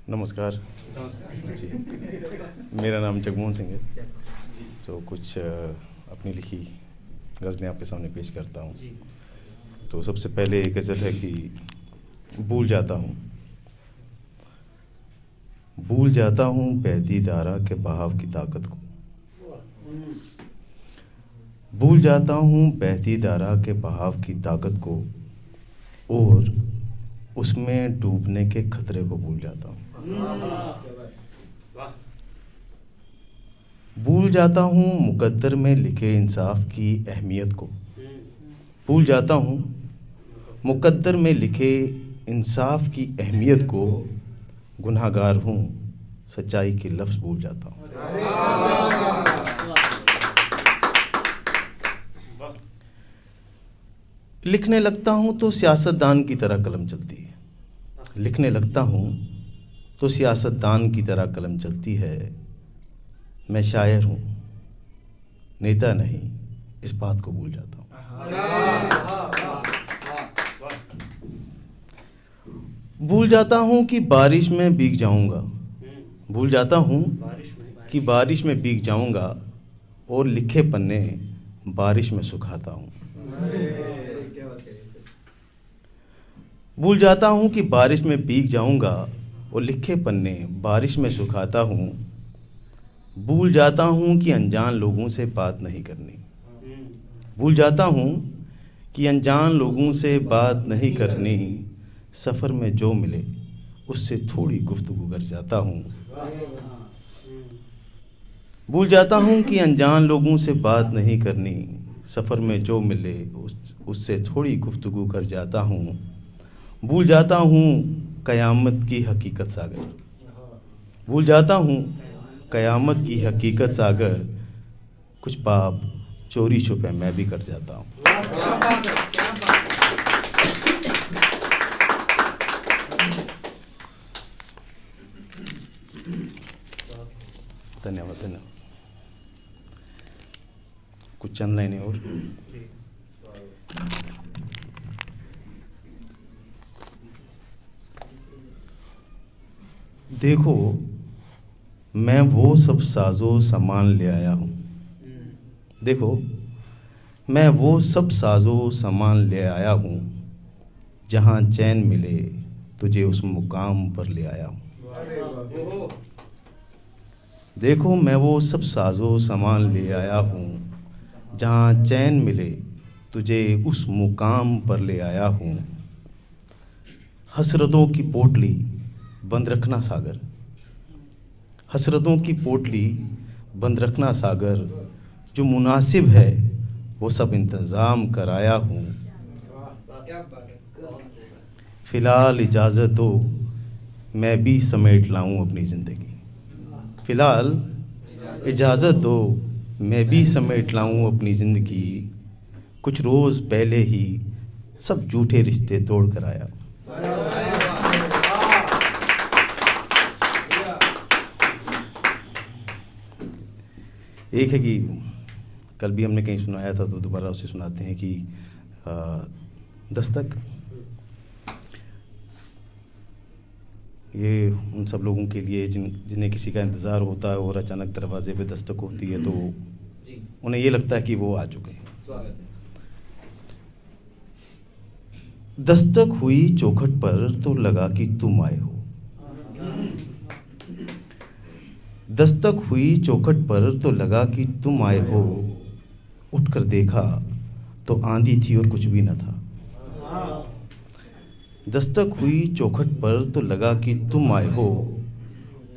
नमस्कार जी। मेरा नाम जगमोहन सिंह है। तो कुछ अपनी लिखी गज़लें आपके सामने पेश करता हूँ। तो सबसे पहले एक गज़ल है कि भूल जाता हूँ। भूल जाता हूँ बहती धारा के बहाव की ताकत को। भूल जाता हूँ बहती धारा के बहाव की ताकत को, और उसमें डूबने के खतरे को भूल जाता हूँ। भूल जाता हूँ मुकद्दर में लिखे इंसाफ की अहमियत को। भूल जाता हूँ मुकद्दर में लिखे इंसाफ की अहमियत को। गुनहगार हूँ सच्चाई के लफ्ज़ भूल जाता हूँ। लिखने लगता हूँ तो सियासतदान की तरह कलम चलती है। लिखने लगता हूँ तो सियासतदान की तरह कलम चलती है। मैं शायर हूँ नेता नहीं, इस बात को भूल जाता हूँ। भूल जाता हूँ कि बारिश में भीग जाऊँगा। भूल जाता हूँ कि बारिश में भीग जाऊँगा, और लिखे पन्ने बारिश में सुखाता हूँ। भूल जाता हूँ कि बारिश में भीग जाऊँगा, और लिखे पन्ने बारिश में सुखाता हूँ। भूल जाता हूँ कि अनजान लोगों से बात नहीं करनी। भूल जाता हूँ कि अनजान लोगों से बात नहीं करनी। सफ़र में जो मिले उससे थोड़ी गुफ्तगू कर जाता हूँ। भूल जाता हूँ कि अनजान लोगों से बात नहीं करनी। सफ़र में जो मिले उससे थोड़ी गुफ्तगू कर जाता हूँ। भूल जाता हूँ क़यामत की हकीकत सागर। भूल जाता हूँ क़यामत की हकीकत सागर। कुछ पाप चोरी छुपे मैं भी कर जाता हूँ। धन्यवाद धन्यवाद। कुछ चंद लाइनें और। देखो मैं वो सब साजो सामान ले आया हूँ। देखो मैं वो सब साजो सामान ले आया हूँ। जहाँ चैन मिले तुझे उस मुकाम पर ले आया हूँ। देखो मैं वो सब साजो सामान ले आया हूँ। जहाँ चैन मिले तुझे उस मुकाम पर ले आया हूँ। हसरतों की पोटली बंद रखना सागर। हसरतों की पोटली बंद रखना सागर। जो मुनासिब है वो सब इंतज़ाम कराया हूँ। फ़िलहाल इजाज़त दो मैं भी समेट लाऊं अपनी ज़िंदगी। फ़िलहाल इजाज़त दो मैं भी समेट लाऊं अपनी ज़िंदगी। कुछ रोज़ पहले ही सब झूठे रिश्ते तोड़ कर आया। एक है कि कल भी हमने कहीं सुनाया था तो दोबारा उसे सुनाते हैं कि दस्तक। ये उन सब लोगों के लिए जिन्हें किसी का इंतज़ार होता है और अचानक दरवाजे पे दस्तक होती है तो उन्हें ये लगता है कि वो आ चुके हैं। दस्तक हुई चौखट पर तो लगा कि तुम आए हो। दस्तक हुई चौखट पर तो लगा कि तुम आए हो। उठकर देखा तो आंधी थी और कुछ भी न था। दस्तक हुई चौखट पर तो लगा कि तुम आए हो।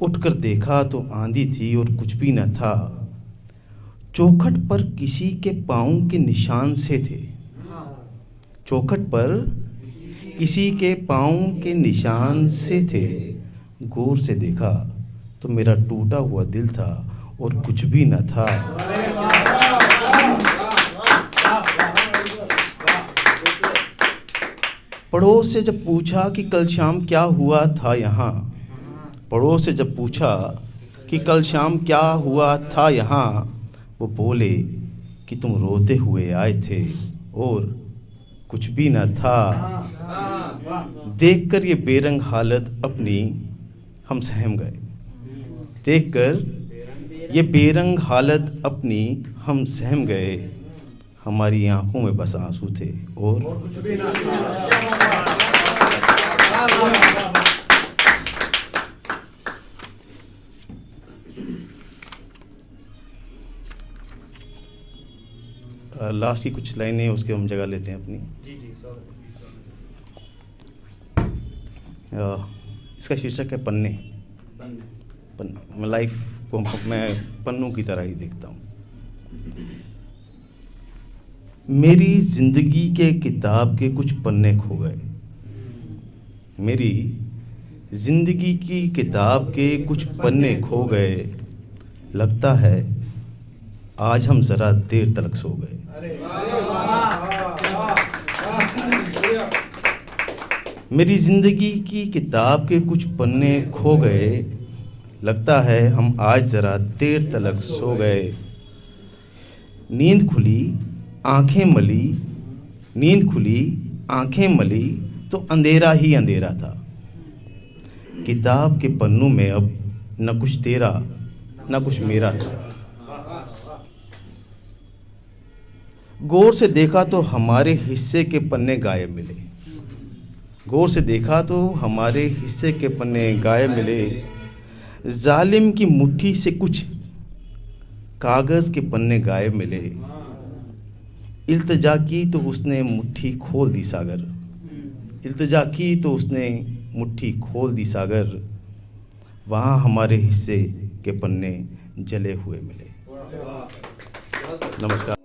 उठकर देखा तो आंधी थी और कुछ भी न था। चौखट पर किसी के पाँव के निशान से थे। चौखट पर किसी के पाँव के निशान से थे। गौर से देखा तो मेरा टूटा हुआ दिल था और कुछ भी न था। पड़ोस से जब पूछा कि कल शाम क्या हुआ था यहाँ। पड़ोस से जब पूछा कि कल शाम क्या हुआ था यहाँ। वो बोले कि तुम रोते हुए आए थे और कुछ भी न था। देखकर ये बेरंग हालत अपनी हम सहम गए। देखकर ये बेरंग हालत अपनी हम सहम गए। हमारी आंखों में बस आंसू थे और कुछ भी ना लास्ट की कुछ लाइनें उसके हम जगह लेते हैं अपनी। इसका शीर्षक है पन्ने। मैं लाइफ को मैं पन्नों की तरह ही देखता हूँ। मेरी जिंदगी के किताब के कुछ पन्ने खो गए। मेरी जिंदगी की किताब के कुछ पन्ने खो गए। लगता है आज हम जरा देर तक सो गए। मेरी जिंदगी की किताब के कुछ पन्ने खो गए। लगता है हम आज जरा देर तक सो गए। नींद खुली आंखें मली, नींद खुली आंखें मली तो अंधेरा ही अंधेरा था। किताब के पन्नों में अब न कुछ तेरा न कुछ मेरा था। गौर से देखा तो हमारे हिस्से के पन्ने गायब मिले। गौर से देखा तो हमारे हिस्से के पन्ने गायब मिले। जालिम की मुट्ठी से कुछ कागज के पन्ने गायब मिले। इल्तिजा की तो उसने मुट्ठी खोल दी सागर। इल्तिजा की तो उसने मुट्ठी खोल दी सागर। वहाँ हमारे हिस्से के पन्ने जले हुए मिले। नमस्कार।